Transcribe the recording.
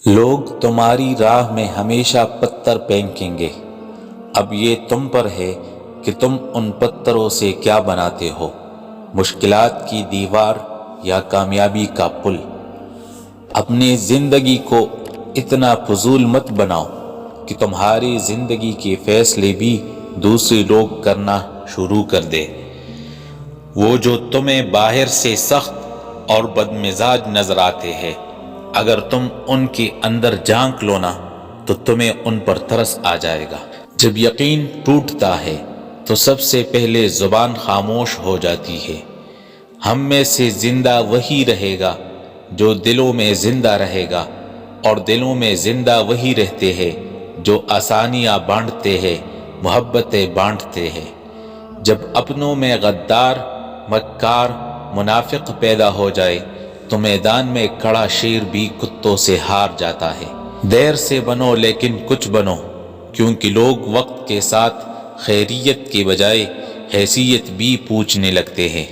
لوگ تمہاری راہ میں ہمیشہ پتھر پھینکیں گے، اب یہ تم پر ہے کہ تم ان پتھروں سے کیا بناتے ہو، مشکلات کی دیوار یا کامیابی کا پل۔ اپنی زندگی کو اتنا فضول مت بناؤ کہ تمہاری زندگی کے فیصلے بھی دوسرے لوگ کرنا شروع کر دے۔ وہ جو تمہیں باہر سے سخت اور بدمزاج نظر آتے ہیں، اگر تم ان کے اندر جھانک لو نا تو تمہیں ان پر ترس آ جائے گا۔ جب یقین ٹوٹتا ہے تو سب سے پہلے زبان خاموش ہو جاتی ہے۔ ہم میں سے زندہ وہی رہے گا جو دلوں میں زندہ رہے گا، اور دلوں میں زندہ وہی رہتے ہیں جو آسانیاں بانٹتے ہیں، محبتیں بانٹتے ہیں۔ جب اپنوں میں غدار، مکار، منافق پیدا ہو جائے تو میدان میں کھڑا شیر بھی کتوں سے ہار جاتا ہے۔ دیر سے بنو لیکن کچھ بنو، کیونکہ لوگ وقت کے ساتھ خیریت کے بجائے حیثیت بھی پوچھنے لگتے ہیں۔